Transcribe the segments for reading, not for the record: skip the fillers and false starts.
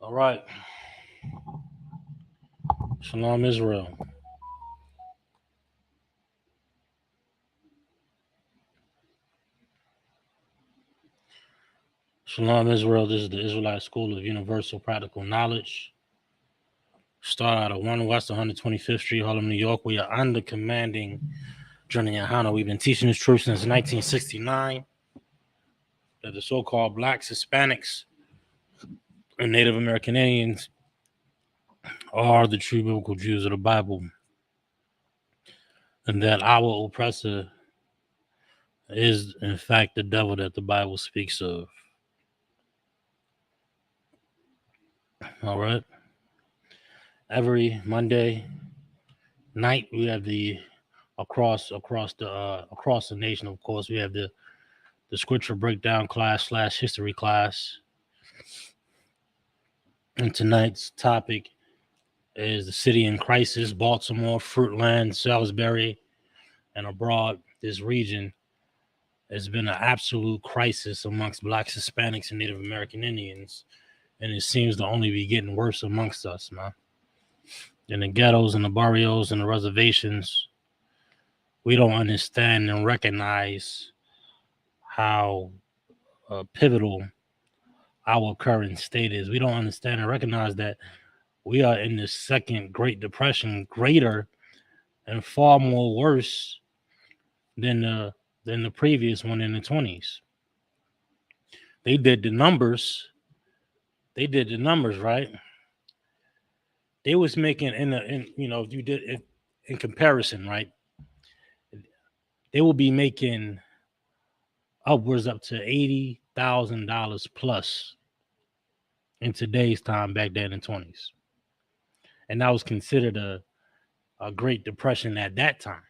All right. Shalom Israel. Shalom Israel. This is the Israelite School of Universal Practical Knowledge. Start out of 1 West 125th Street, Harlem, New York. We are under commanding Journey Yahana. We've been teaching this truth since 1969 that the so-called blacks, Hispanics, and Native American Indians are the true biblical Jews of the Bible, and that our oppressor is, in fact, the devil that the Bible speaks of. All right. Every Monday night we have the across the nation. Of course, we have the scripture breakdown class / history class, and tonight's topic is the city in crisis: Baltimore, Fruitland, Salisbury, and abroad. This region has been an absolute crisis amongst blacks, Hispanics, and Native American Indians, and it seems to only be getting worse amongst us, man. In the ghettos and the barrios and the reservations, we don't understand and recognize how pivotal our current state is. We don't understand and recognize that we are in the second Great Depression, greater and far more worse than the previous one in the 20s. They did the numbers. They did the numbers, right? They was making if you did it in comparison, right? They will be making upwards up to $80,000 plus in today's time back then in the 20s. And that was considered a Great Depression at that time.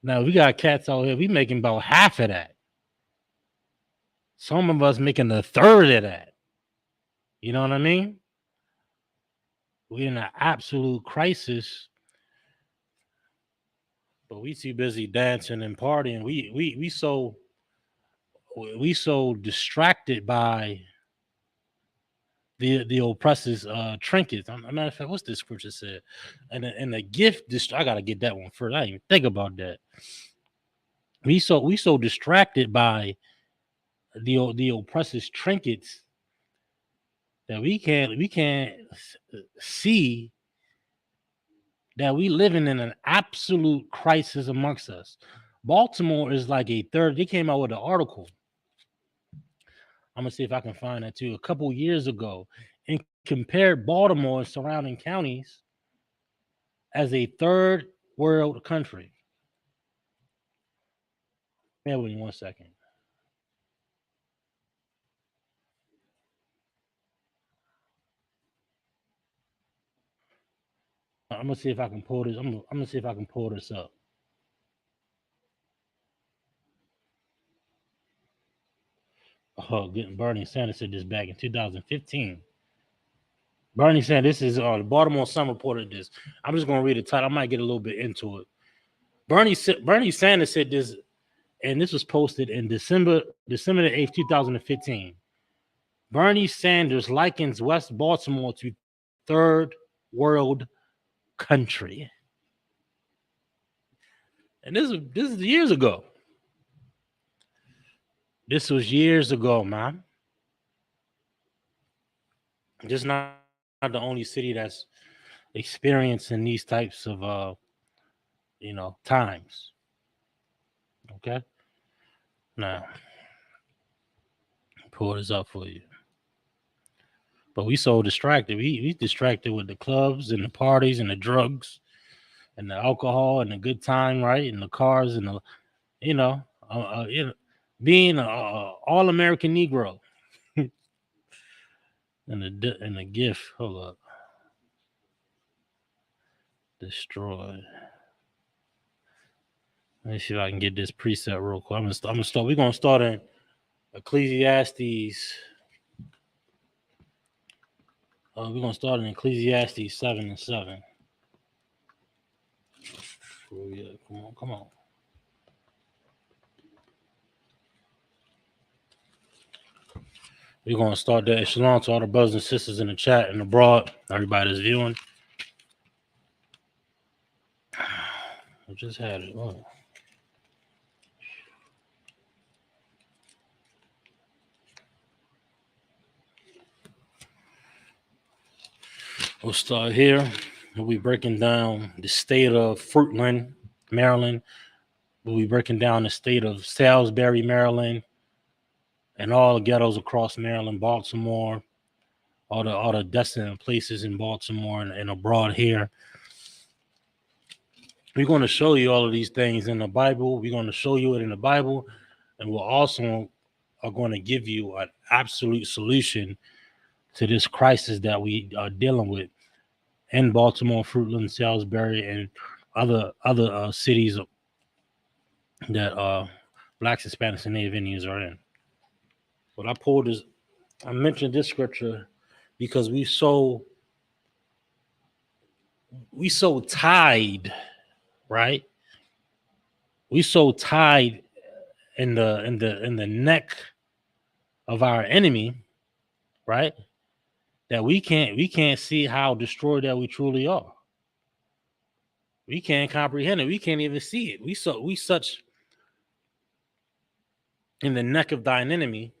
Now we got cats out here, we making about half of that. Some of us making a third of that. You know what I mean? We're in an absolute crisis, but we too busy dancing and partying. We so distracted by the oppressor's trinkets. A matter of fact, what's this scripture said? And the gift. I gotta get that one first. I didn't even think about that. We so distracted by the oppressor's trinkets that we can't see that we living in an absolute crisis amongst us. Baltimore is like a third. They came out with an article. I'm gonna see if I can find that too. A couple years ago, and compared Baltimore and surrounding counties as a third world country. Bear with me 1 second. I'm gonna see if I can pull this. I'm gonna see if I can pull this up. Oh, getting Bernie Sanders said this back in 2015. Bernie Sanders, this is the Baltimore Sun reported this. I'm just gonna read the title. I might get a little bit into it. Bernie Sanders said this, and this was posted in December the 8th, 2015. Bernie Sanders likens West Baltimore to third world country, and this is years ago. This was years ago, man. This is not the only city that's experiencing these types of times. Okay, now pull this up for you. But we so distracted. We distracted with the clubs and the parties and the drugs and the alcohol and the good time, right? And the cars and the you know, being a all American Negro and the gift. Hold up, destroy. Let me see if I can get this preset real quick. I'm gonna start. We're gonna start in Ecclesiastes. We're gonna start in Ecclesiastes 7:7. Oh yeah, come on. We're going to start that. Shalom to all the brothers and sisters in the chat and abroad. Everybody that's viewing. I just had it. Oh. We'll start here. We'll be breaking down the state of Fruitland, Maryland. We'll be breaking down the state of Salisbury, Maryland, and all the ghettos across Maryland, Baltimore, all the desolate places in Baltimore and abroad here. We're going to show you all of these things in the Bible. We're going to show you it in the Bible, and we'll also are going to give you an absolute solution to this crisis that we are dealing with in Baltimore, Fruitland, Salisbury, and other cities that Blacks, Hispanics, and Native Indians are in. But I mentioned this scripture because we so tied, right? We so tied in the neck of our enemy, right? That we can't see how destroyed that we truly are. We can't comprehend it. We can't even see it. We such in the neck of thine enemy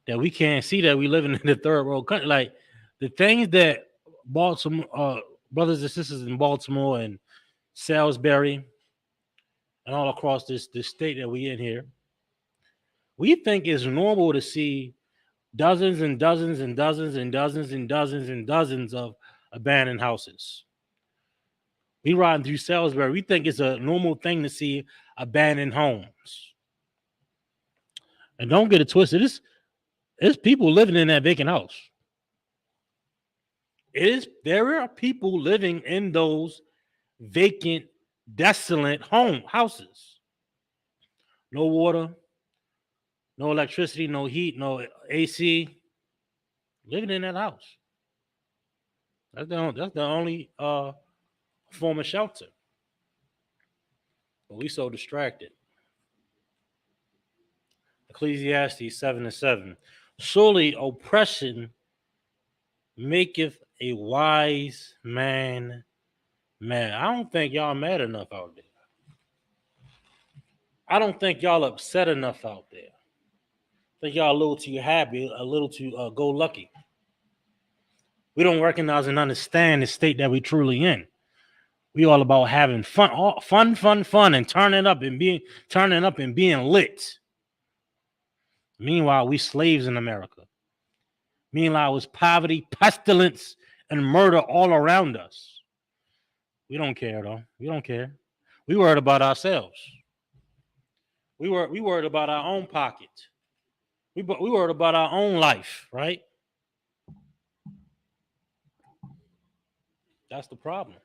that we can't see that we living in the third world country. Like the things that Baltimore brothers and sisters in Baltimore and Salisbury and all across this state that we in here, we think it's normal to see dozens and dozens and dozens and dozens and dozens and dozens of abandoned houses. We riding through Salisbury. We think it's a normal thing to see abandoned homes. And don't get it twisted. It's people living in that vacant house. There are people living in those vacant, desolate houses. No water, no electricity, no heat, no AC. Living in that house. That's the only form of shelter. But we so distracted. Ecclesiastes 7:7. Surely oppression maketh a wise man mad. I don't think y'all mad enough out there. I don't think y'all upset enough out there. I think y'all a little too happy, a little too go lucky. We don't recognize and understand the state that we truly in. We all about having fun, and turning up and being lit. Meanwhile, we slaves in America. Meanwhile, it's poverty, pestilence, and murder all around us. We don't care though. We don't care. We worried about ourselves. We worried about our own pocket. We worried about our own life, right? That's the problem.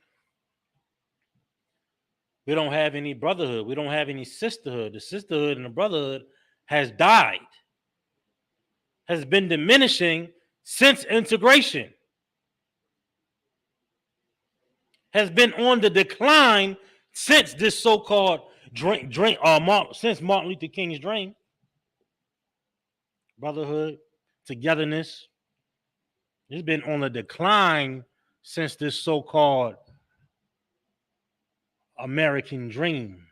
We don't have any brotherhood. We don't have any sisterhood. The sisterhood and the brotherhood has died, has been diminishing since integration, has been on the decline since this so-called since Martin Luther King's dream. Brotherhood, togetherness, it's been on the decline since this so-called American dream.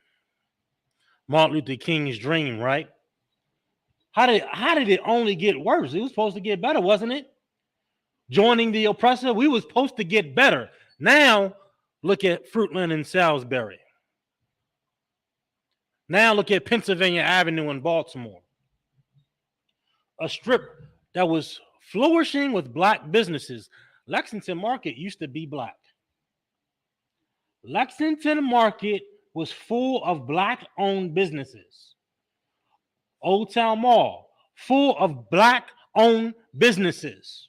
Martin Luther King's dream, right? How did it only get worse? It was supposed to get better, wasn't it? Joining the oppressor, we was supposed to get better. Now, look at Fruitland and Salisbury. Now look at Pennsylvania Avenue in Baltimore. A strip that was flourishing with black businesses. Lexington Market used to be black. Lexington Market was full of black-owned businesses. Old Town Mall, full of black-owned businesses.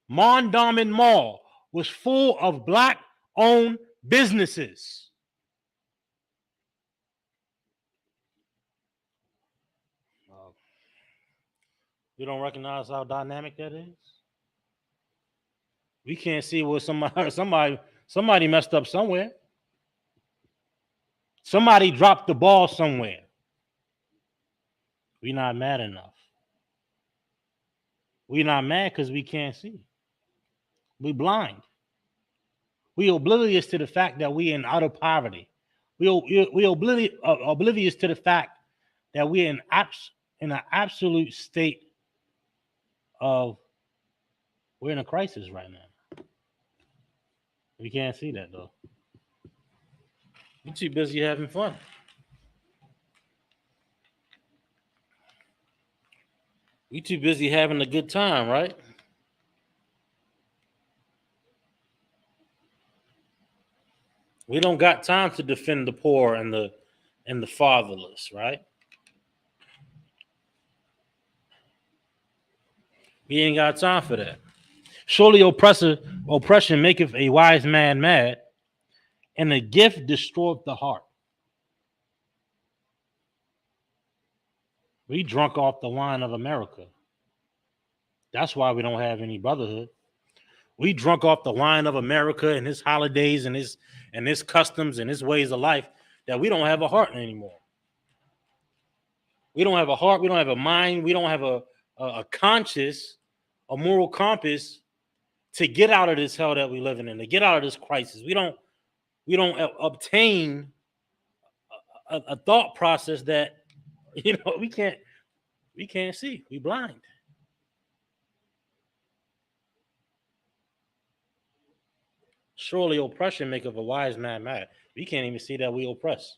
Mondawmin Mall was full of black-owned businesses. You don't recognize how dynamic that is? We can't see where somebody messed up somewhere. Somebody dropped the ball somewhere. We're not mad enough. We're not mad because we can't see. We blind. We oblivious to the fact that we in utter poverty. We oblivious to the fact that we're in an absolute state of we're in a crisis right now. We can't see that though. We're too busy having fun. We too busy having a good time, right? We don't got time to defend the poor and the fatherless, right? We ain't got time for that. Surely oppression maketh a wise man mad, and a gift destroyeth the heart. We drunk off the wine of America. That's why we don't have any brotherhood. We drunk off the wine of America and his holidays and his customs and his ways of life that we don't have a heart anymore. We don't have a heart. We don't have a mind. We don't have a conscious, a moral compass to get out of this hell that we're living in, to get out of this crisis. We don't obtain a thought process that we can't see. We blind. Surely oppression maketh a wise man mad. We can't even see that we oppress.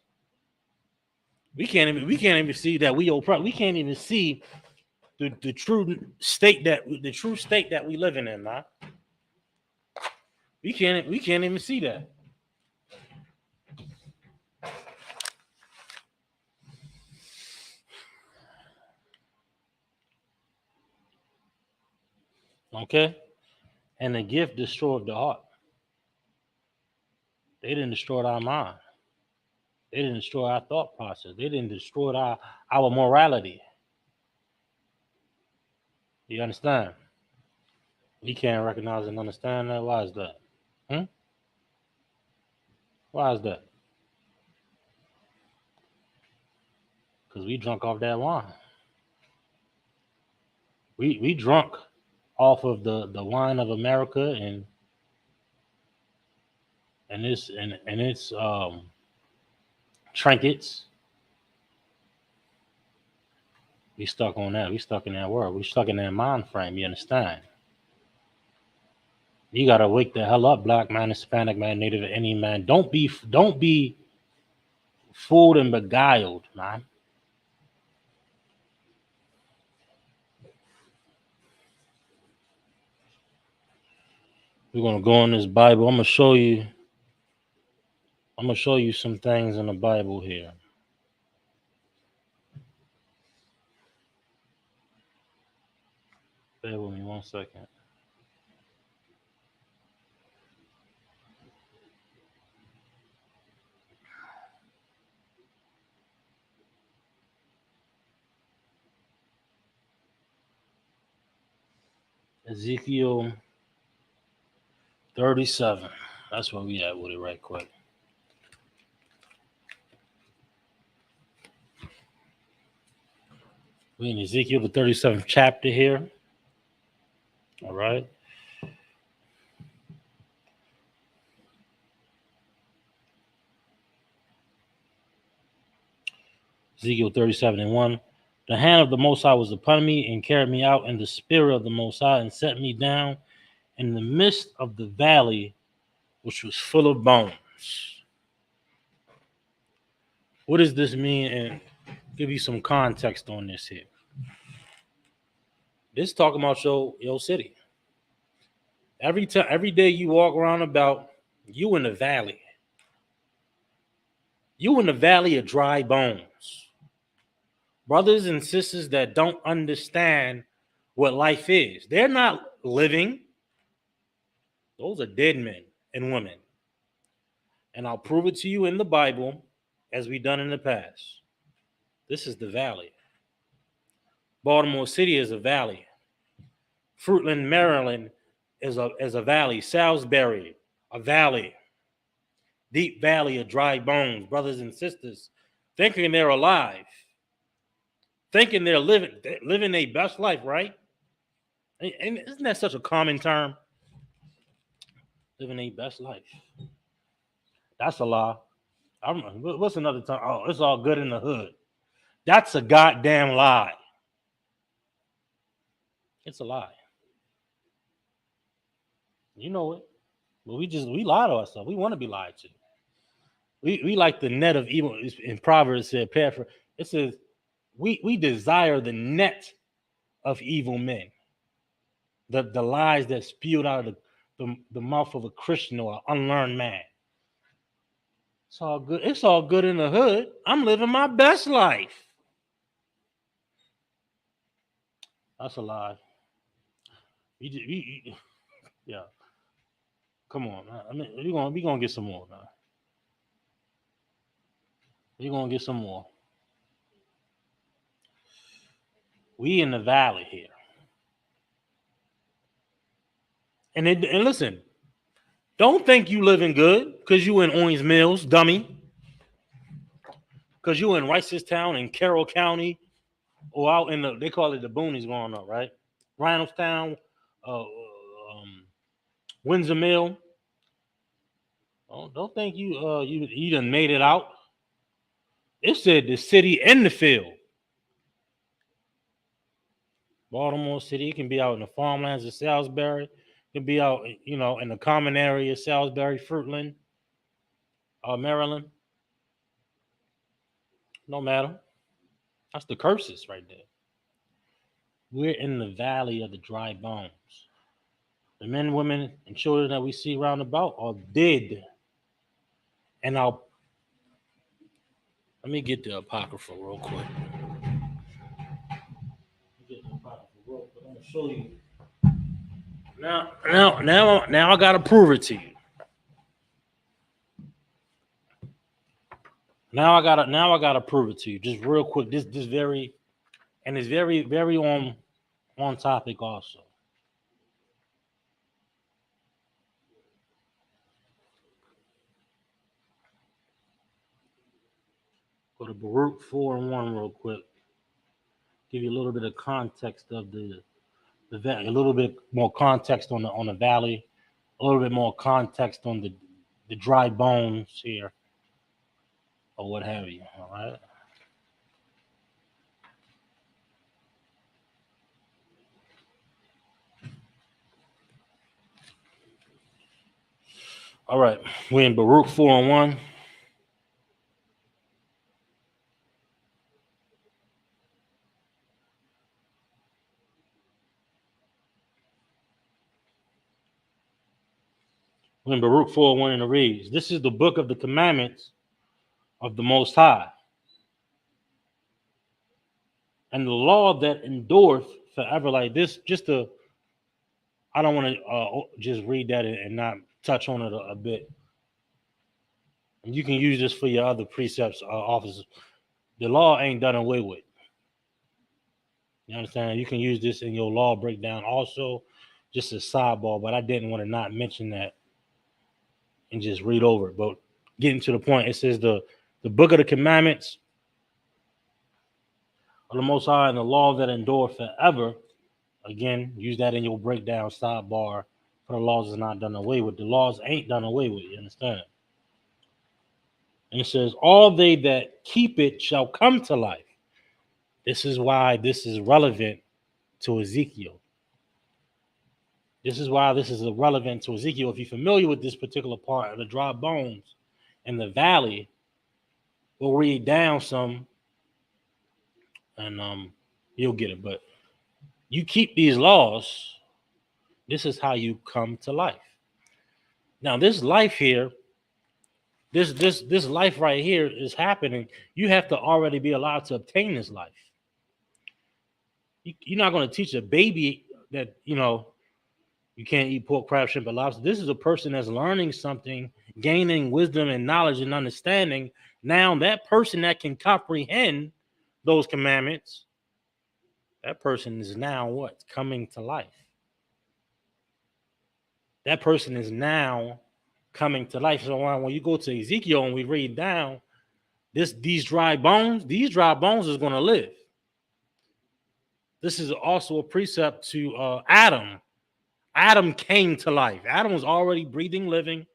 We can't even see that we oppress. We can't even see the true state that we living in, man. We can't even see that. Okay? And the gift destroyed the heart. They didn't destroy our mind. They didn't destroy our thought process. They didn't destroy our morality. You understand? We can't recognize and understand that. Why is that? Why is that? Because we drunk off that wine. We drunk off of the wine of America and its trinkets. We stuck on that. We stuck in that world. We stuck in that mind frame. You understand? You gotta wake the hell up, black man, Hispanic man, Native, any man. Don't be fooled and beguiled, man. We're gonna go in this Bible. I'm gonna show you some things in the Bible here. Bear with me 1 second. Ezekiel 37. That's where we at with it right quick. We're in Ezekiel the 37th chapter here. All right. Ezekiel 37:1. The hand of the Most High was upon me and carried me out in the spirit of the Most High and set me down in the midst of the valley, which was full of bones. What does this mean? And give you some context on this here. This is talking about your city. Every day you walk around about, you in the valley. You in the valley of dry bones. Brothers and sisters that don't understand what life is. They're not living. Those are dead men and women. And I'll prove it to you in the Bible as we've done in the past. This is the valley. Baltimore City is a valley. Fruitland, Maryland is a valley. Salisbury, a valley. Deep valley of dry bones, brothers and sisters, thinking they're alive, thinking they're living their best life, right? And isn't that such a common term? Living a best life. That's a lie. What's another term? Oh, it's all good in the hood. That's a goddamn lie. It's a lie. You know it. But we lie to ourselves. We want to be lied to. We like the net of evil. In Proverbs it said, it says, we desire the net of evil men. The lies that spewed out of the mouth of a Christian or an unlearned man. It's all good. It's all good in the hood. I'm living my best life. That's a lie. Yeah. Come on, man. I mean, we gonna get some more, man. We gonna get some more. We in the valley here, and listen. Don't think you living good because you in Owings Mills, dummy. Because you in Ricestown in Carroll County, or out in they call it the boonies going up, right? Randallstown, Windsor Mill. Don't think you done made it out. It said the city and the field. Baltimore City, it can be out in the farmlands of Salisbury. It can be out, in the common area of Salisbury, Fruitland, Maryland. No matter. That's the curses right there. We're in the valley of the dry bones. The men, women, and children that we see round about are dead. And let me get the Apocrypha real quick. I'm gonna show you. Now I gotta prove it to you. Now I gotta prove it to you. Just real quick. This very, and it's very, very on topic also. Go to Baruch 4:1 real quick. Give you a little bit of context of the valley, a little bit more context on the valley, a little bit more context on the dry bones here, or what have you. All right. All right. We're in Baruch 4:1. We're in Baruch 4:1, and it reads, "This is the book of the commandments of the Most High, and the law that endureth forever." Like this, I don't want to just read that and not touch on it a bit. And you can use this for your other precepts, officers. The law ain't done away with. You understand? You can use this in your law breakdown also, just a sidebar, but I didn't want to not mention that and just read over it. But getting to the point, it says the book of the commandments of the Most High and the law that endure forever. Again, use that in your breakdown sidebar. For the laws is not done away with. The laws ain't done away with. You understand? And it says, all they that keep it shall come to life. This is why this is relevant to Ezekiel. This is why this is relevant to Ezekiel. If you're familiar with this particular part of the dry bones in the valley, we'll read down some and you'll get it. But you keep these laws, this is how you come to life. Now, this life here, this life right here is happening. You have to already be allowed to obtain this life. You're not going to teach a baby that, you can't eat pork, crab, shrimp, and lobster. This is a person that's learning something, gaining wisdom and knowledge and understanding. Now, that person that can comprehend those commandments, that person is now what? Coming to life. That person is now coming to life. So when you go to Ezekiel and we read down these dry bones is going to live. This is also a precept to Adam. Adam came to life. Adam was already breathing, living,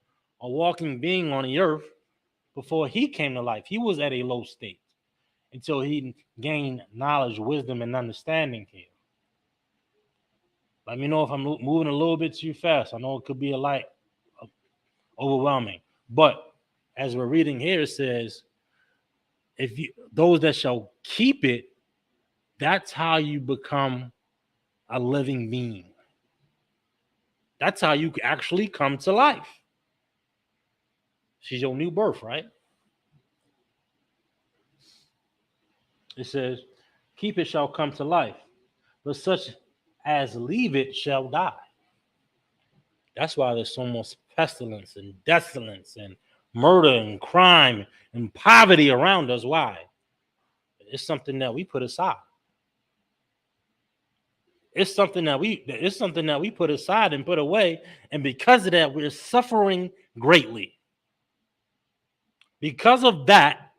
a walking being on the earth before he came to life. He was at a low state until he gained knowledge, wisdom, and understanding here. Let me know if I'm moving a little bit too fast. I know it could be a light overwhelming, but as we're reading here, it says, "If you those that shall keep it, that's how you become a living being. That's how you actually come to life. She's your new birth, right?" It says, "Keep it shall come to life, but such as leave it shall die." That's why there's so much pestilence and desolence and murder and crime and poverty around us. Why? It's something that we put aside. It's something that we put aside and put away, and because of that, we're suffering greatly. Because of that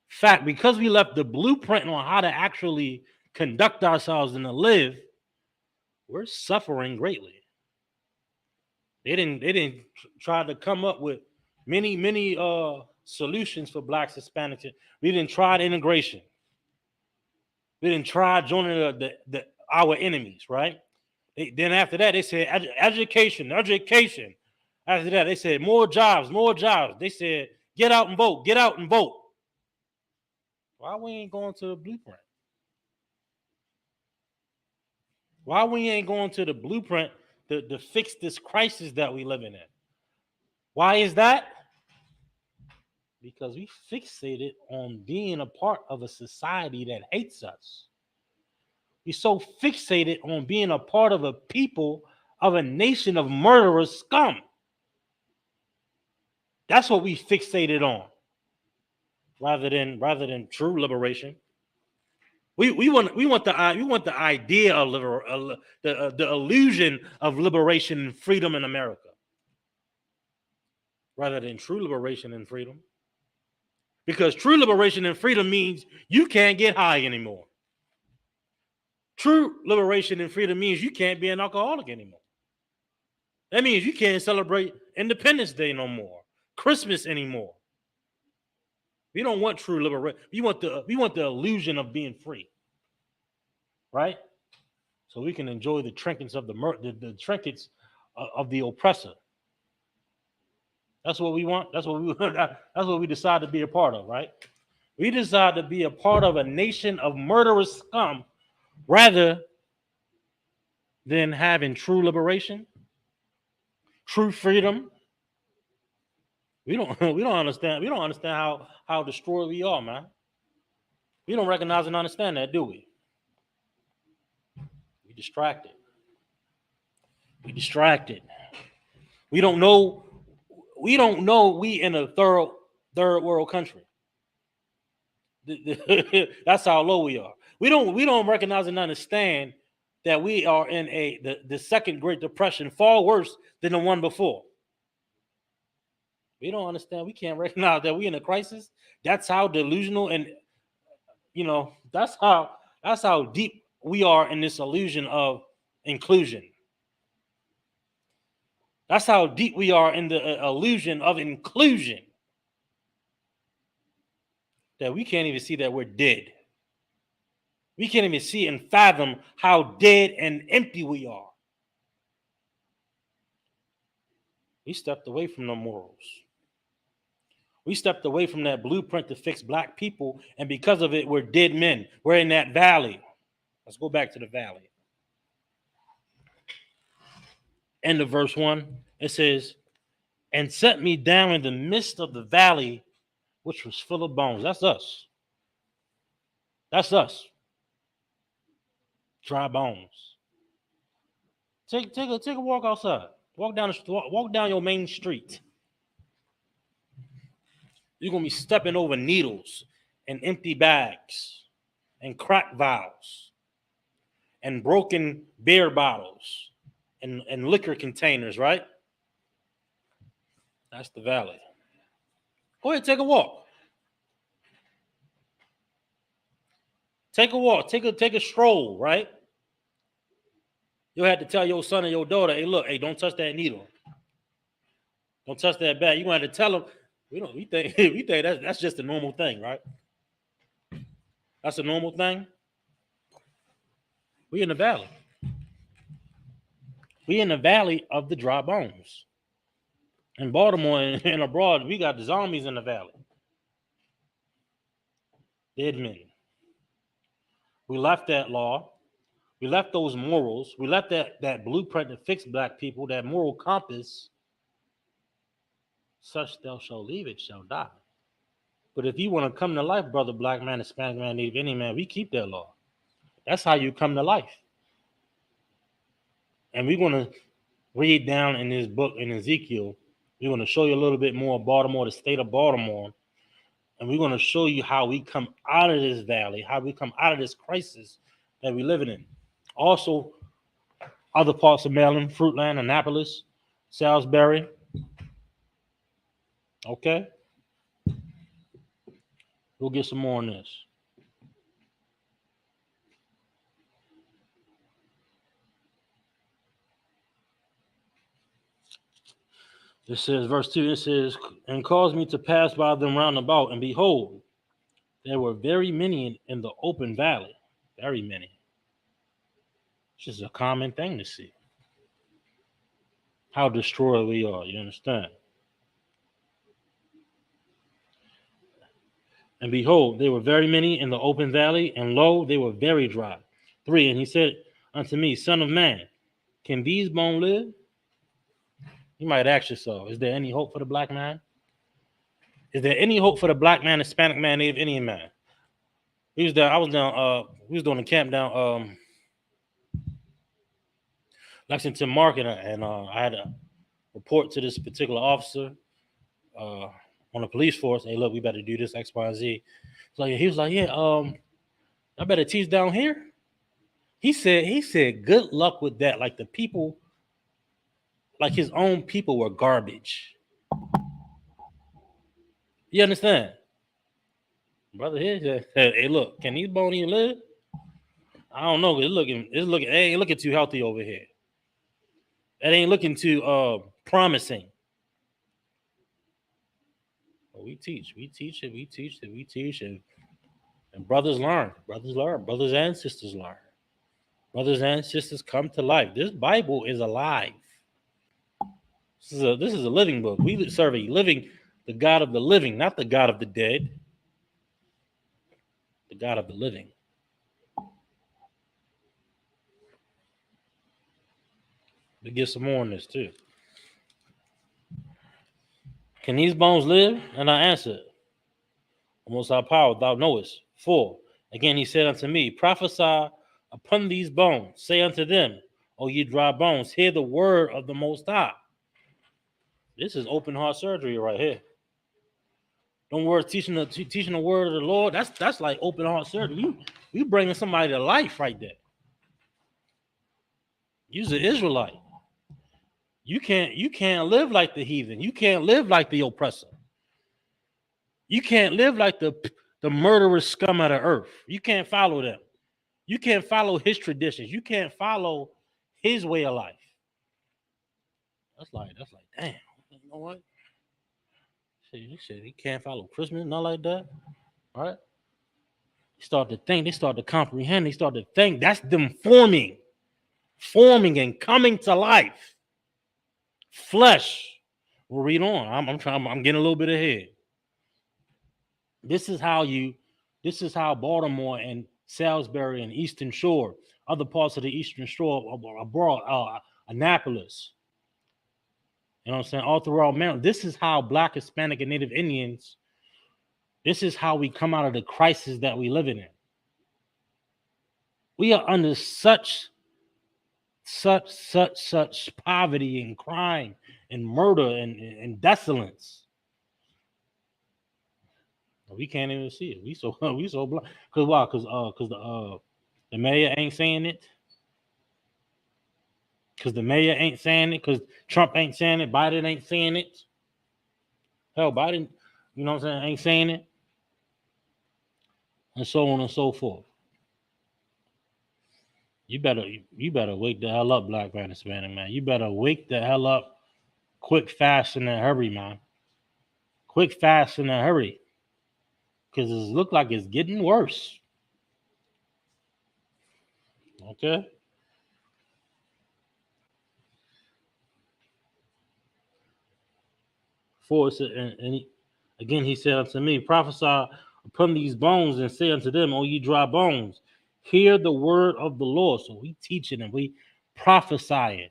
fact, because we left the blueprint on how to actually conduct ourselves and to live, we're suffering greatly. They didn't try to come up with many solutions for blacks, Hispanics. We didn't try integration. We didn't try joining our enemies, right? Then after that, they said education. After that, they said more jobs. They said get out and vote. Why we ain't going to the blueprint? Why we ain't going to the blueprint to fix this crisis that we living in? Why is that? Because we fixated on being a part of a society that hates us. We so fixated on being a part of a people of a nation of murderous scum. That's what we fixated on, rather than true liberation. We want the idea of the illusion of liberation and freedom in America, rather than true liberation and freedom. Because true liberation and freedom means you can't get high anymore. True liberation and freedom means you can't be an alcoholic anymore. That means you can't celebrate Independence Day no more, Christmas anymore. We don't want true liberation. We want the illusion of being free, right? So we can enjoy the trinkets of the trinkets of the oppressor. That's what we want. That's what we decide to be a part of, right? We decide to be a part of a nation of murderous scum rather than having true liberation, true freedom. We don't understand. We don't understand how destroyed we are, man. We don't recognize and understand that, do we? We distracted. We distracted. We don't know. We don't know we in a third world country. That's how low we are. We don't recognize and understand that we are in the second Great Depression, far worse than the one before. We don't understand. We can't recognize that we in a crisis. That's how delusional and that's how deep we are in this illusion of inclusion. That's how deep we are in the illusion of inclusion that we can't even see that we're dead. We can't even see and fathom how dead and empty we are. We stepped away from the morals. We stepped away from that blueprint to fix black people, and because of it, we're dead men. We're in that valley. Let's go back to the valley. End of verse 1. It says, "And set me down in the midst of the valley, which was full of bones." That's us. That's us. Dry bones. Take a walk outside. Walk down your main street. You're gonna be stepping over needles and empty bags and crack vials and broken beer bottles and liquor containers, right? That's the valley. Go ahead, take a walk. Take a walk. Take a stroll, right? You'll have to tell your son and your daughter, hey, look, hey, don't touch that needle. Don't touch that bag. You're gonna have to tell them. We think that's just a normal thing, right? That's a normal thing. We in the valley. We in the valley of the dry bones. In Baltimore and abroad, we got the zombies in the valley. Dead men. We left that law. We left those morals. We left that blueprint to fix black people, that moral compass. Such thou shalt leave it shall die. But if you want to come to life, brother, black man, Hispanic man, Native Indian man, we keep that law. That's how you come to life. And we're going to read down in this book in Ezekiel. We're going to show you a little bit more of Baltimore, the state of Baltimore. And we're going to show you how we come out of this valley, how we come out of this crisis that we're living in. Also, other parts of Maryland, Fruitland, Annapolis, Salisbury. Okay? We'll get some more on this. It says, verse 2, it says, and caused me to pass by them round about, and behold, there were very many in the open valley. Very many. It's just a common thing to see. How destroyed we are, you understand? And behold, there were very many in the open valley, and lo, they were very dry. 3, and he said unto me, Son of man, can these bones live? You might ask yourself, is there any hope for the black man? Is there any hope for the black man, Hispanic man, Native Indian man? We was doing a camp down Lexington Market, and I had a report to this particular officer on the police force. Hey, look, we better do this X, Y, and Z. So he was like, yeah, I better teach down here. He said, good luck with that. Like the people, like his own people were garbage. You understand? Brother here said, hey, look, can these bones even live? I don't know. It ain't looking too healthy over here. That ain't looking too promising. But we teach it, and brothers learn. Brothers and sisters learn. Brothers and sisters come to life. This Bible is alive. This is a living book. We serve the God of the living, not the God of the dead. The God of the living. We get some more on this too. Can these bones live? And I answered, O Most High Power, thou knowest. 4. Again he said unto me, prophesy upon these bones. Say unto them, O ye dry bones, hear the word of the Most High. This is open heart surgery right here. Don't worry, teaching the word of the Lord. That's like open heart surgery. You bringing somebody to life right there. You're an Israelite. You can't live like the heathen. You can't live like the oppressor. You can't live like the murderous scum of the earth. You can't follow them. You can't follow his traditions. You can't follow his way of life. That's like, damn. You know what? He can't follow Christmas, not like that. All right? They start to think, they start to comprehend, they start to think. That's them forming and coming to life. Flesh. We'll read on. I'm getting a little bit ahead. This is how Baltimore and Salisbury and Eastern Shore, other parts of the Eastern Shore abroad, Annapolis, you know what I'm saying, all throughout Maryland. This is how Black, Hispanic, and Native Indians, this is how we come out of the crisis that we live in. We are under such poverty and crime and murder and desolence. We can't even see it. We so blind. Cause why? Cause the mayor ain't saying it. Cause the mayor ain't saying it. Cause Trump ain't saying it. Biden ain't saying it. Hell, Biden, you know what I'm saying, ain't saying it. And so on and so forth. You better wake the hell up, Black man, Hispanic man. You better wake the hell up, quick, fast, in a hurry, man. Quick, fast, in a hurry, because it look like it's getting worse. Okay. For it, again he said unto me, prophesy upon these bones and say unto them, O ye dry bones, hear the word of the Lord. So we teaching and we prophesying.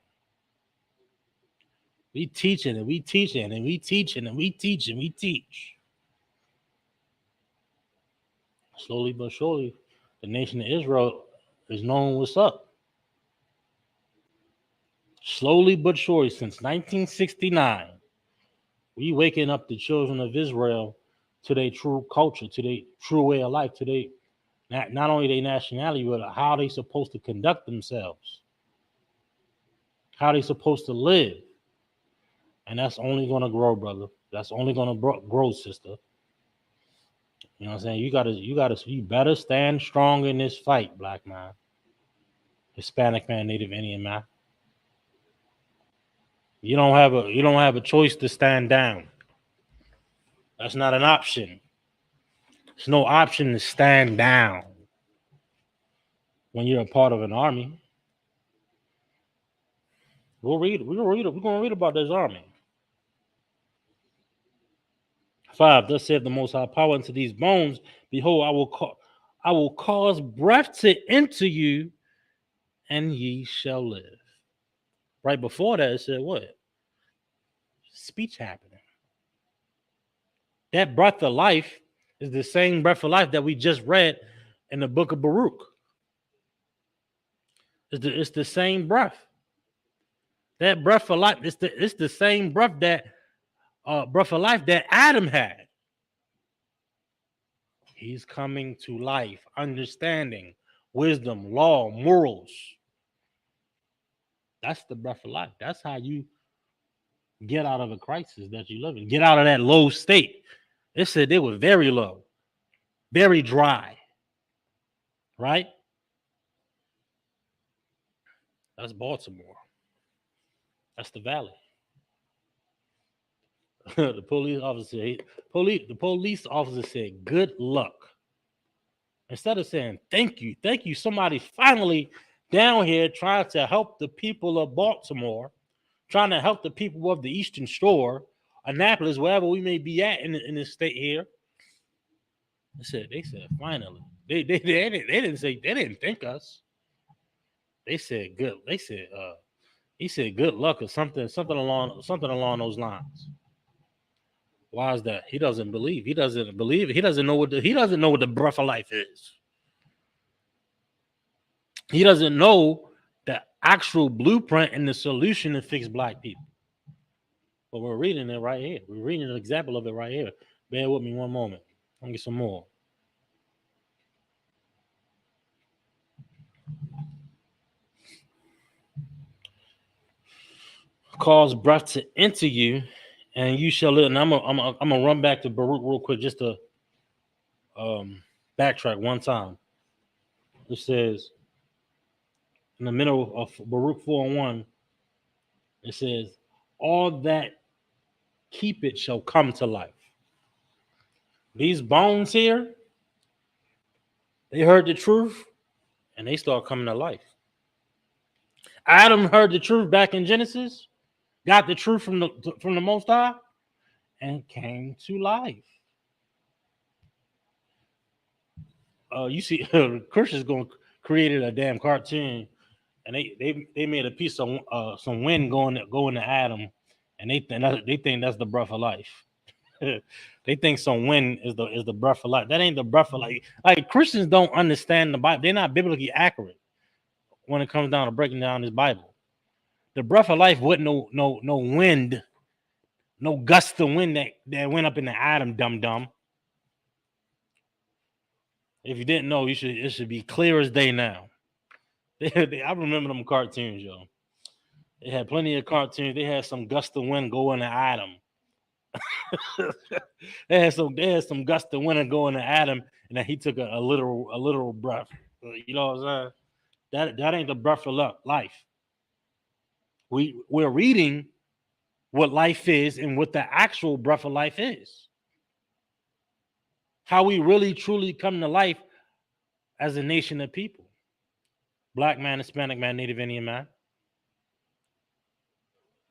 We teaching and we teaching and we teaching and we teach and we teach. Slowly but surely, the nation of Israel is knowing what's up. Slowly but surely, since 1969, we waking up the children of Israel to their true culture, to their true way of life, to their not only their nationality, but how they supposed to conduct themselves, how they supposed to live. And that's only gonna grow, brother. That's only gonna grow, sister. You know what I'm saying? You better stand strong in this fight, black man, Hispanic man, Native Indian man. You don't have a choice to stand down. That's not an option. There's no option to stand down when you're a part of an army. We'll read. We're gonna read. We're gonna read about this army. 5. Thus saith the Most High Power unto these bones. Behold, I will cause breath to enter you, and ye shall live. Right before that, it said what? Speech happening. That breath of life is the same breath of life that we just read in the book of Baruch. It's the same breath. That breath of life, it's the same breath of life that Adam had. He's coming to life, understanding, wisdom, law, morals. That's the breath of life. That's how you get out of a crisis that you live in. Get out of that low state. It said they were very low, very dry. Right? That's Baltimore. That's the valley. The police officer said, "Good luck." Instead of saying thank you, somebody finally down here trying to help the people of Baltimore, trying to help the people of the Eastern Shore, Annapolis, wherever we may be at in this state here. They said finally. They didn't thank us. They said good. He said good luck or something along those lines. Why is that? He doesn't believe. He doesn't believe it. He doesn't know what the breath of life is. He doesn't know the actual blueprint and the solution to fix black people. But we're reading it right here. We're reading an example of it right here. Bear with me one moment. Let me get some more. Cause breath to enter you, and you shall live. And I'm gonna run back to Baruch real quick just to backtrack one time. It says in the middle of Baruch 4:1, it says, "All that keep it shall come to life." These bones here, they heard the truth, and they start coming to life. Adam heard the truth back in Genesis, got the truth from the Most High, and came to life. You see, Christians going created a damn cartoon, and they made a piece of some wind going to Adam, and they think that's the breath of life. They think some wind is the breath of life. That ain't the breath of life. Like Christians don't understand the Bible. They're not biblically accurate when it comes down to breaking down this Bible. The breath of life wasn't no wind, no gust of wind that went up in the Adam, dum. If you didn't know, it should be clear as day now. I remember them cartoons, yo. They had plenty of cartoons. They had some gust of wind going to Adam. they had some gust of wind going to Adam, and then he took a literal breath. You know what I'm saying? That ain't the breath of life. We're reading what life is and what the actual breath of life is. How we really truly come to life as a nation of people. Black man, Hispanic man, Native Indian man.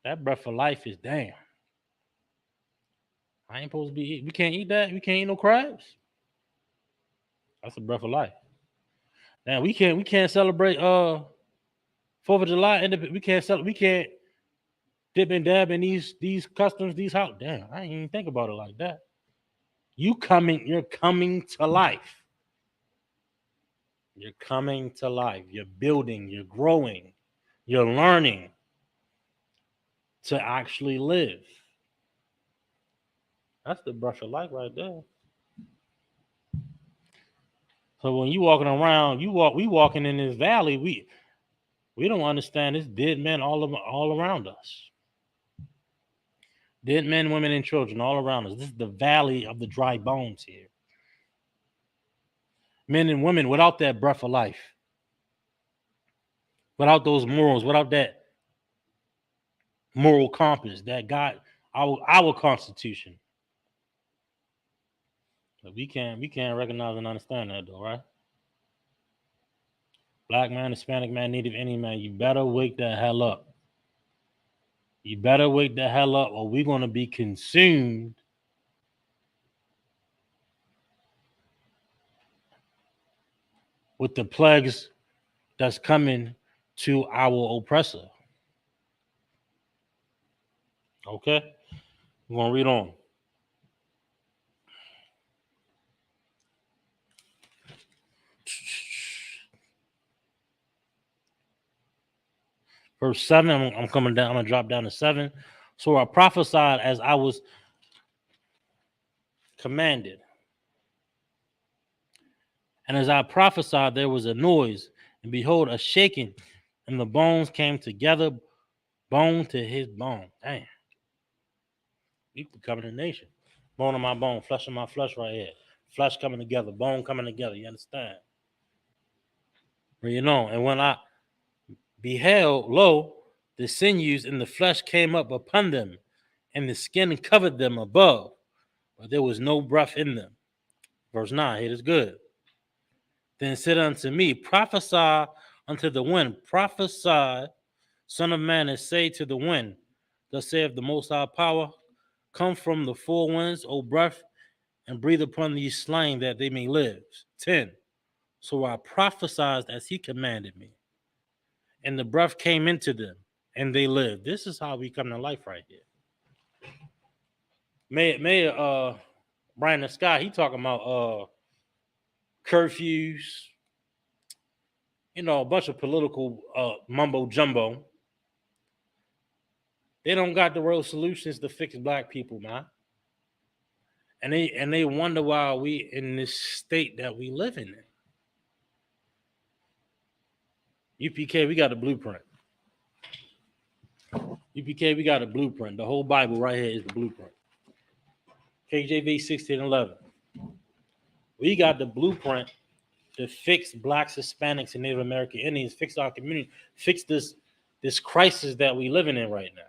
That breath of life is damn. I ain't supposed to be eating. We can't eat that. We can't eat no crabs. That's the breath of life. Now we can't celebrate 4th of July. We can't dip and dab in these customs, these how damn. I didn't even think about it like that. You're coming to life. You're coming to life. You're building, you're growing, you're learning to actually live. That's the breath of life right there. So when you walking around, we walking in this valley, we don't understand this dead men all around us. Dead men, women, and children all around us. This is the valley of the dry bones here. Men and women without that breath of life, without those morals, without that moral compass, that God, our Constitution. But we can't recognize and understand that though, right? Black man, Hispanic man, Native Indian man, you better wake the hell up. You better wake the hell up, or we're gonna be consumed with the plagues that's coming to our oppressor. Okay? We're gonna read on. Verse 7, I'm coming down, I'm gonna drop down to 7. So I prophesied as I was commanded. And as I prophesied, there was a noise, and behold, a shaking, and the bones came together, bone to his bone. Damn. We becoming a nation. Bone of my bone, flesh of my flesh right here. Flesh coming together, bone coming together. You understand? You know, and when I beheld, lo, the sinews and the flesh came up upon them, and the skin covered them above, but there was no breath in them. Verse 9, it is good. Then said unto me, prophesy unto the wind, prophesy, son of man, and say to the wind, thus saith the Most High Power, come from the four winds, O breath, and breathe upon these slain that they may live. 10. So I prophesied as he commanded me, and the breath came into them, and they lived. This is how we come to life right here. Mayor Brian Scott, he talking about curfews, you know, a bunch of political mumbo jumbo. They don't got the real solutions to fix black people, man. And they wonder why we in this state that we live in. UPK, we got a blueprint. UPK, we got a blueprint. The whole Bible right here is the blueprint. KJV 16:11. We got the blueprint to fix blacks, Hispanics, and Native American Indians, fix our community, fix this crisis that we living in right now.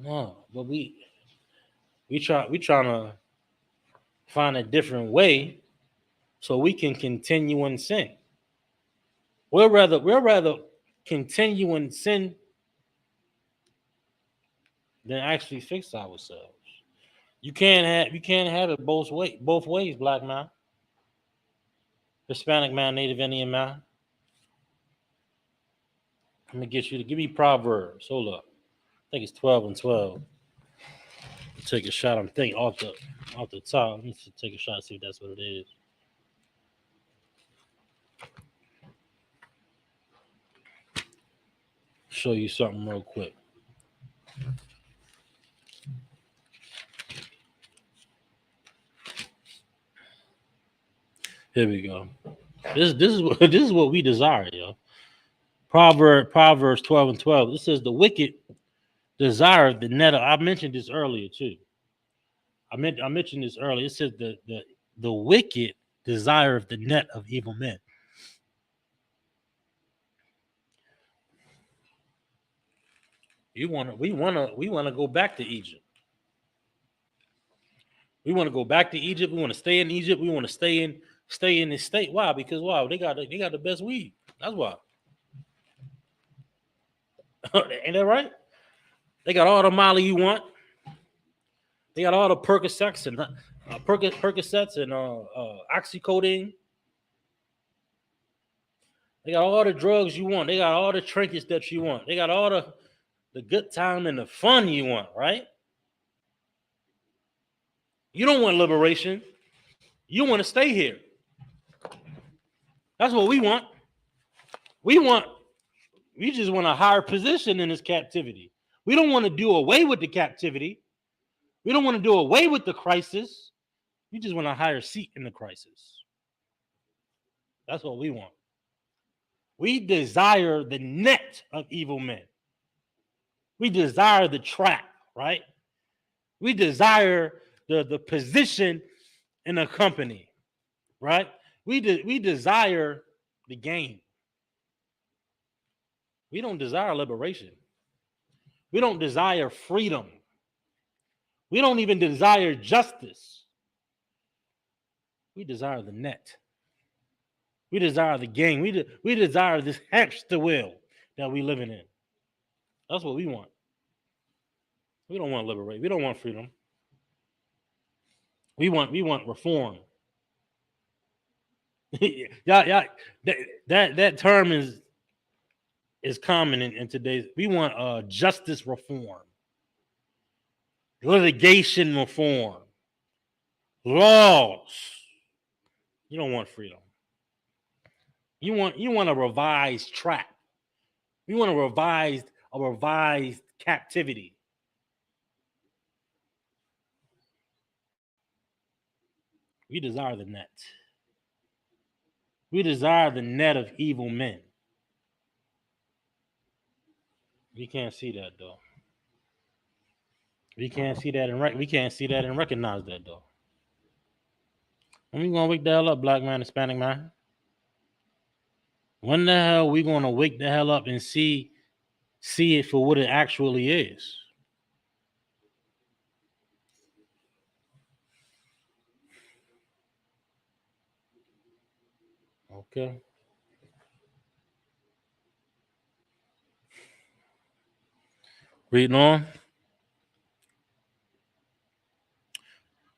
No, but we trying to find a different way so we can continue in sin. We'll rather continue in sin than actually fix ourselves. You can't have it both ways, black man, Hispanic man, Native Indian man. I'm gonna give me Proverbs. Hold up. I think it's 12:12. Take a shot. I'm thinking off the top. Let me take a shot and see if that's what it is. Show you something real quick. Here we go. This is what we desire, yo. Proverbs 12:12. It says the wicked desire the net. I mentioned this earlier too. I mentioned this earlier. It says the wicked desire the net of evil men. We wanna go back to Egypt. We want to go back to Egypt. We want to stay in Egypt. We want to stay in this state. Why? Because wow, they got the best weed. That's why. Ain't that right? They got all the Molly you want. They got all the Percocets and Percocets and oxycodone. They got all the drugs you want. They got all the trinkets that you want. They got all the good time and the fun you want, right? You don't want liberation. You want to stay here. That's what we want. We want we just want a higher position in this captivity. We don't want to do away with the captivity. We don't want to do away with the crisis. We just want a higher seat in the crisis. That's what we want. We desire the net of evil men. We desire the trap, right? We desire the position in a company, right? We desire the game. We don't desire liberation. We don't desire freedom. We don't even desire justice. We desire the net. We desire the game. We desire this hamster wheel that we living in. That's what we want. We don't want liberation. We don't want freedom. We want reform. Yeah, that term is common in today's. We want justice reform, litigation reform, laws. You don't want freedom. You want a revised trap. You want a revised captivity. We desire the net. We desire the net of evil men. We can't see that though. We can't see that we can't see that and recognize that though. When we gonna wake the hell up, black man, Hispanic man? When the hell we gonna wake the hell up and see it for what it actually is? Okay. Reading on.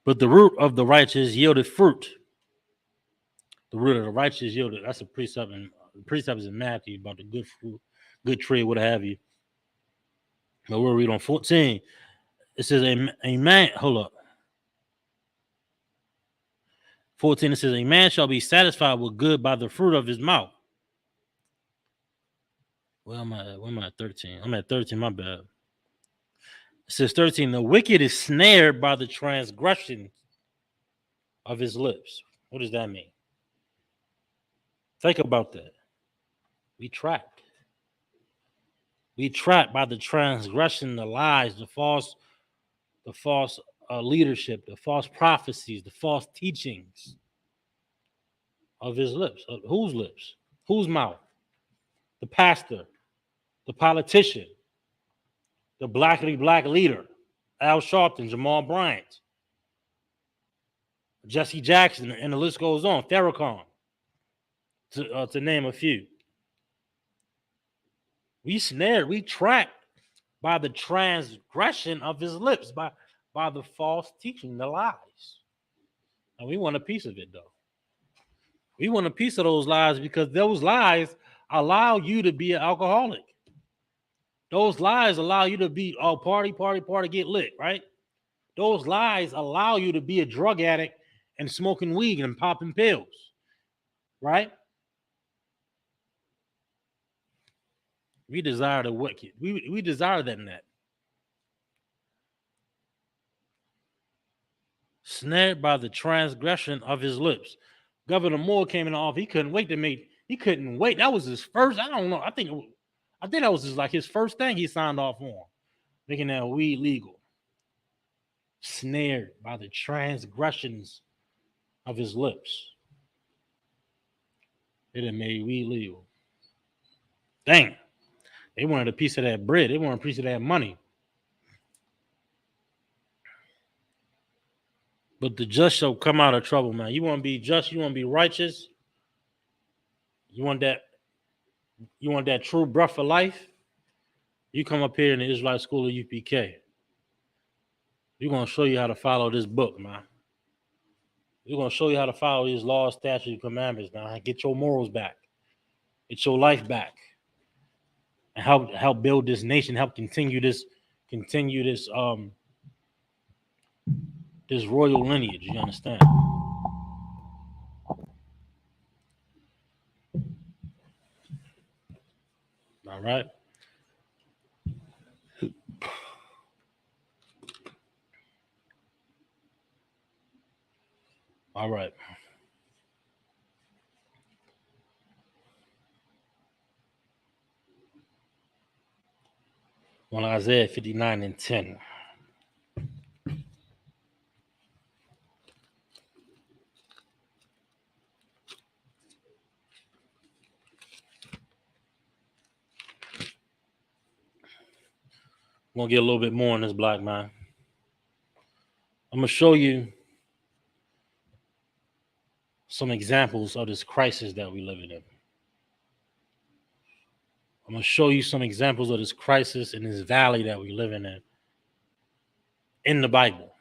But the root of the righteous yielded fruit. The root of the righteous yielded. That's a precept in precepts in Matthew about the good fruit, good tree, what have you. But we'll read on 14. It says a man. Hold up. 14. It says a man shall be satisfied with good by the fruit of his mouth. Where am I at? Where am I at? 13. I'm at 13. My bad. It says 13. The wicked is snared by the transgression of his lips. What does that mean? Think about that. We trapped. We trapped by the transgression, the lies, the false leadership, the false prophecies, the false teachings of his lips. Of whose lips? Whose mouth? The pastor, the politician, the blackity black leader, Al Sharpton, Jamal Bryant, Jesse Jackson, and the list goes on. Farrakhan, to name a few. We snared, we trapped by the transgression of his lips, by the false teaching, the lies. And we want a piece of it, though. We want a piece of those lies because those lies allow you to be an alcoholic. Those lies allow you to be all party, get lit, right? Those lies allow you to be a drug addict and smoking weed and popping pills, right? We desire the wicked. We desire that net. Snared by the transgression of his lips. Governor Moore came in office. He couldn't wait to make. He couldn't wait. That was his first. I don't know. I think that was his first thing he signed off on, making that weed legal. Snared by the transgressions of his lips. It had made weed legal. Dang. They wanted a piece of that bread. They wanted a piece of that money. But the just shall come out of trouble, man. You want to be just, you want to be righteous, you want that true breath of life. You come up here in the Israelite School of UPK. We're gonna show you how to follow this book, man. We're gonna show you how to follow these laws, statutes, and commandments, man. Get your morals back, get your life back, and help build this nation, help continue this this royal lineage. You understand? All right. All right. On Isaiah 59 and 10. I'm gonna get a little bit more on this, black man. I'm gonna show you some examples of this crisis that we're living in. I'm gonna show you some examples of this crisis in this valley that we're living in the Bible.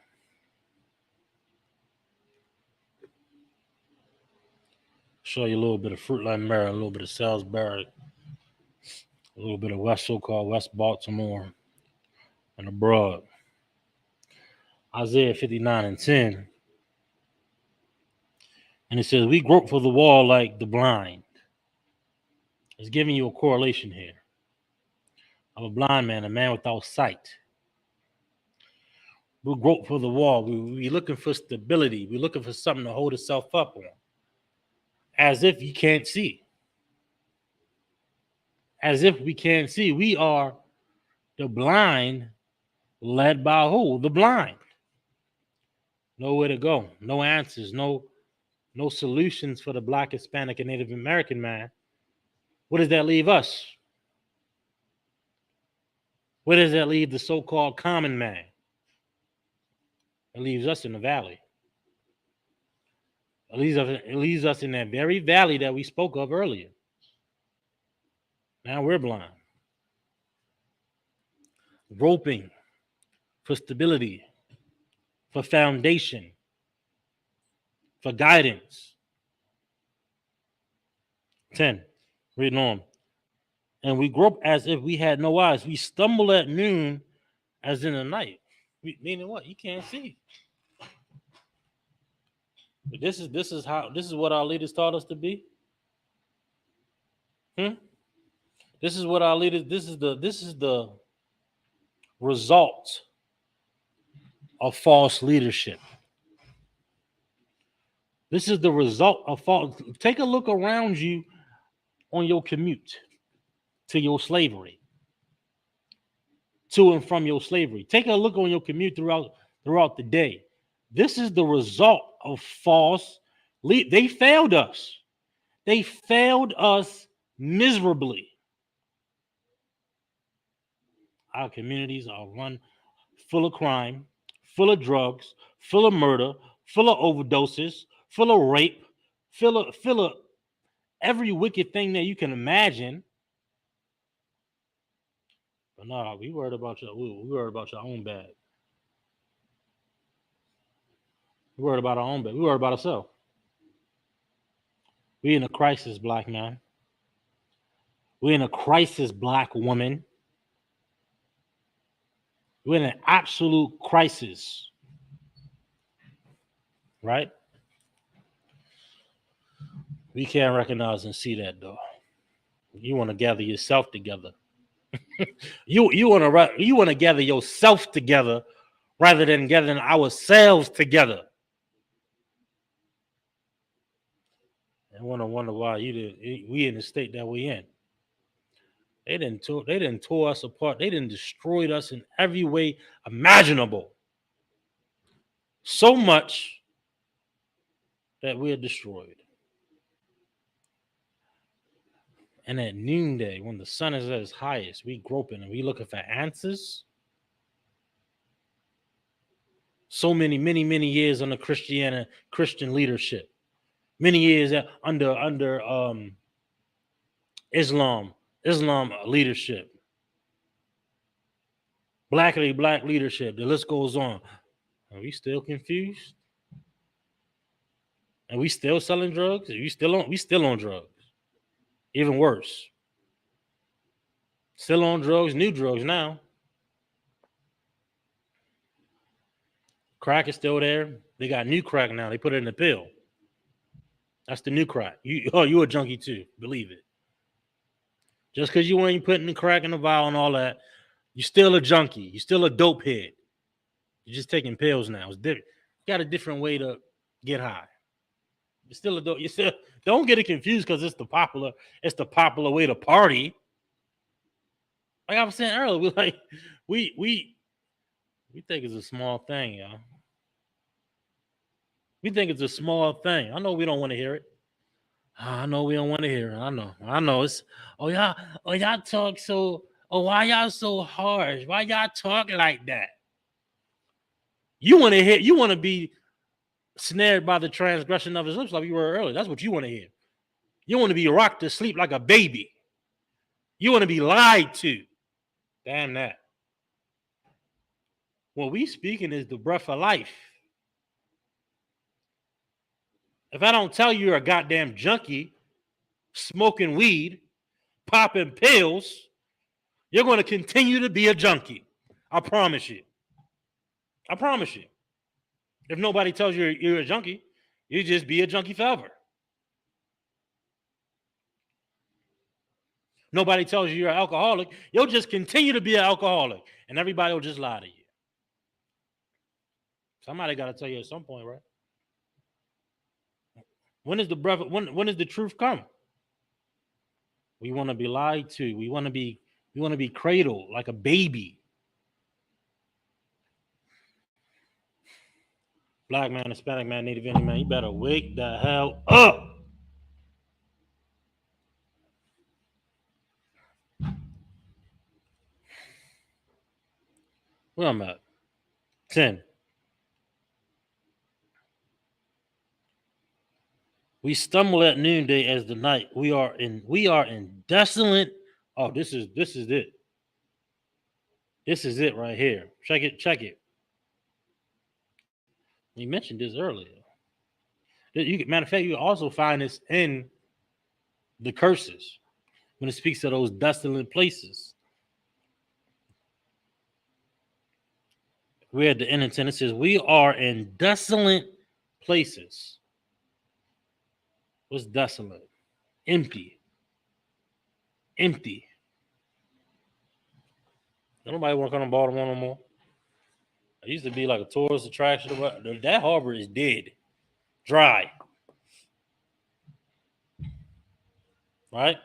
Show you a little bit of Fruitland, Maryland, a little bit of Salisbury, a little bit of so-called West Baltimore, and abroad. Isaiah 59 and 10. And it says, we grope for the wall like the blind. It's giving you a correlation here of a blind man, a man without sight. We grope for the wall. We're looking for stability. We're looking for something to hold itself up on. As if you can't see. As if we can't see. We are the blind led by who? The blind. Nowhere to go. No answers. No solutions for the Black, Hispanic, and Native American man. What does that leave us? Where does that leave the so-called common man? It leaves us in the valley. It leaves us in that very valley that we spoke of earlier. Now we're blind. Groping for stability, for foundation, for guidance. 10, reading on. And we grope as if we had no eyes. We stumble at noon as in the night. Meaning what? You can't see. But this is what our leaders taught us to be. This is what our leaders, this is the result of false leadership. This is the result of false. Take a look around you on your commute to your slavery, to and from your slavery. Take a look on your commute throughout the day. This is the result of false. They failed us. They failed us miserably. Our communities are run full of crime, full of drugs, full of murder, full of overdoses, full of rape, full of every wicked thing that you can imagine. But no, we worried about your own bad. We worried about our own bad. We worried about ourselves. We in a crisis, black man. We're in a crisis, black woman. We're in an absolute crisis. Right? We can't recognize and see that though. You want to gather yourself together. you want to gather yourself together rather than gathering ourselves together. I want to wonder why we in the state that we in. They didn't tore us apart. They didn't destroyed us in every way imaginable. So much that we're destroyed. And at noonday, when the sun is at its highest, we groping and we looking for answers. So many years under Christian leadership, many years under Islam leadership, black leadership. The list goes on. Are we still confused? And we still selling drugs? We still on drugs. Even worse. Still on drugs, new drugs now. Crack is still there. They got new crack now. They put it in a pill. That's the new crack. You a junkie too. Believe it. Just because you ain't putting the crack in the vial and all that, you still a junkie. You still a dope head. You're just taking pills now. It's different. You got a different way to get high. You're still a dope. You still don't get it confused because it's the popular way to party. Like I was saying earlier, we think it's a small thing, y'all. We think it's a small thing. I know we don't want to hear it. I know we don't want to hear it. I know. It's y'all talk so. Oh, why y'all so harsh? Why y'all talk like that? You want to hear? You want to be snared by the transgression of his lips, like we were earlier. That's what you want to hear. You want to be rocked to sleep like a baby. You want to be lied to. Damn that. What we speaking is the breath of life. If I don't tell you you're a goddamn junkie, smoking weed, popping pills, you're going to continue to be a junkie. I promise you. I promise you. If nobody tells you you're a junkie, you just be a junkie forever. Nobody tells you you're an alcoholic, you'll just continue to be an alcoholic, and everybody will just lie to you. Somebody got to tell you at some point, right? When is the breath? When does the truth come? We want to be lied to. We want to be cradled like a baby. Black man, Hispanic man, Native Indian man, you better wake the hell up. Where I'm at? 10. We stumble at noonday as the night. We are in desolate. Oh, this is it. This is it right here. Check it. We mentioned this earlier. Matter of fact, you can also find this in the curses when it speaks of those desolate places. We're at the end of 10. It says, we are in desolate places. What's desolate? Empty. Empty. Nobody want to come to Baltimore no more. It used to be like a tourist attraction. That harbor is dead. Dry. Right?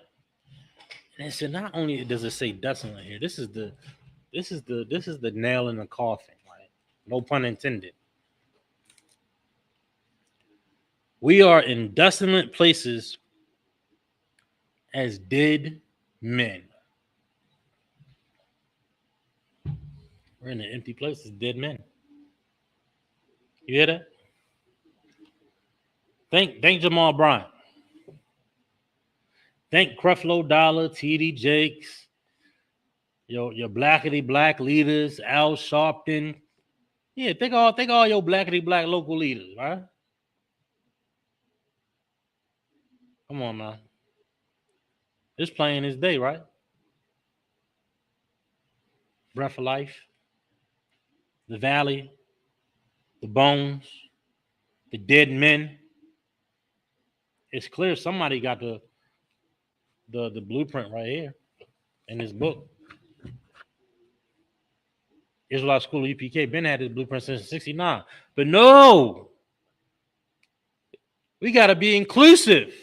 And so not only does it say desolate here, this is the nail in the coffin, right? No pun intended. We are in desolate places as dead men. We're in an empty place as dead men. You hear that? Thank Jamal Bryant. Thank Creflo Dollar, TD Jakes, your blackity black leaders, Al Sharpton. Yeah, think all your blackity black local leaders, right? Come on, man. It's playing this day, right? Breath of Life, The Valley, The Bones, The Dead Men. It's clear somebody got the blueprint right here in this book. Israelite School of UPK been had this blueprint since '69. But no, we got to be inclusive.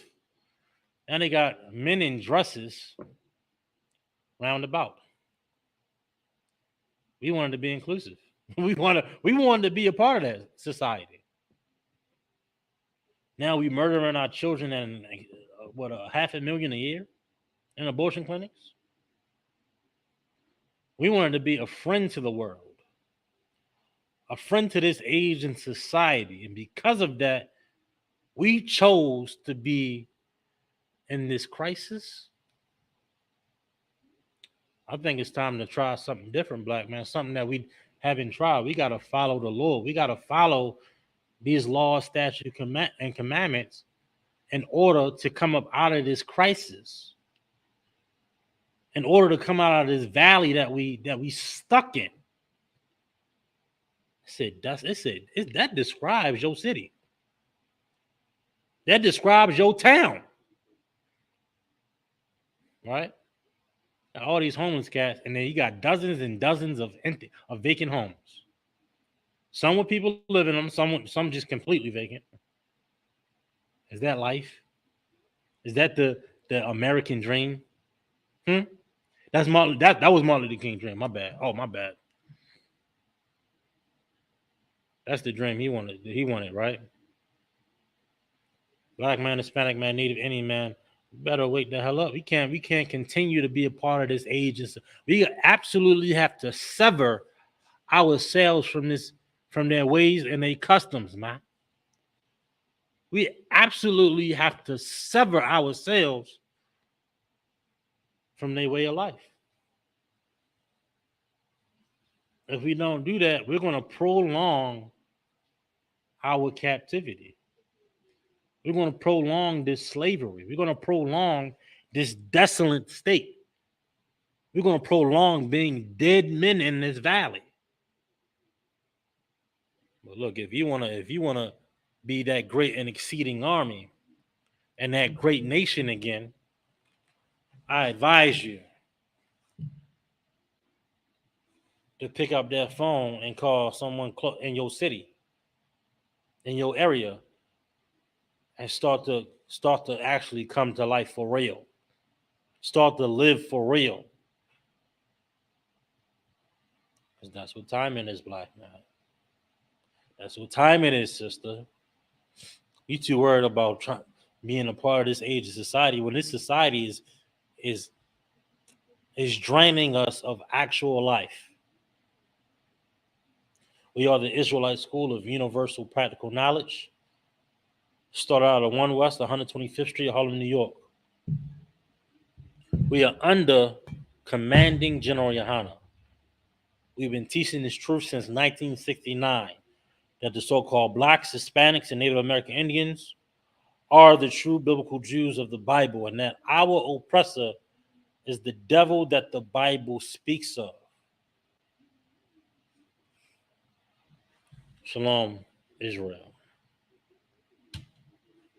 And they got men in dresses roundabout. We wanted to be inclusive. We wanted to be a part of that society. Now we murdering our children and what, 500,000 a year? in abortion clinics. We wanted to be a friend to the world, a friend to this age and society. And because of that, we chose to be in this crisis. I think it's time to try something different, black man, something that we haven't tried. We got to follow the Lord. We got to follow these laws, statutes, and commandments in order to come up out of this crisis, in order to come out of this valley that we stuck in. That describes your city. That describes your town, right? All these homeless cats, and then you got dozens and dozens of vacant homes. Some with people living in them, some just completely vacant. Is that life? Is that the American dream? Hmm? That's Martin. That was Martin Luther King's dream. My bad. Oh, my bad. That's the dream he wanted. He wanted, right? Black man, Hispanic man, Native Indian man. Better wake the hell up. We can't continue to be a part of this age. We absolutely have to sever ourselves from their ways and their customs, man. We absolutely have to sever ourselves from their way of life. If we don't do that, we're going to prolong our captivity. We're going to prolong this slavery. We're going to prolong this desolate state. We're going to prolong being dead men in this valley. But look, if you wanna be that great and exceeding army and that great nation again, I advise you to pick up that phone and call someone in your city, in your area, and start to actually come to life for real. Start to live for real. Because that's what time it is, black man. That's what time it is, sister. You too worried about being a part of this age of society when this society is is draining us of actual life. We are the Israelite School of Universal Practical Knowledge. Started out at 1 West, 125th Street, Harlem, New York. We are under Commanding General Yohana. We've been teaching this truth since 1969, that the so-called blacks, Hispanics, and Native American Indians are the true biblical Jews of the Bible, and that our oppressor is the devil that the Bible speaks of. Shalom, Israel.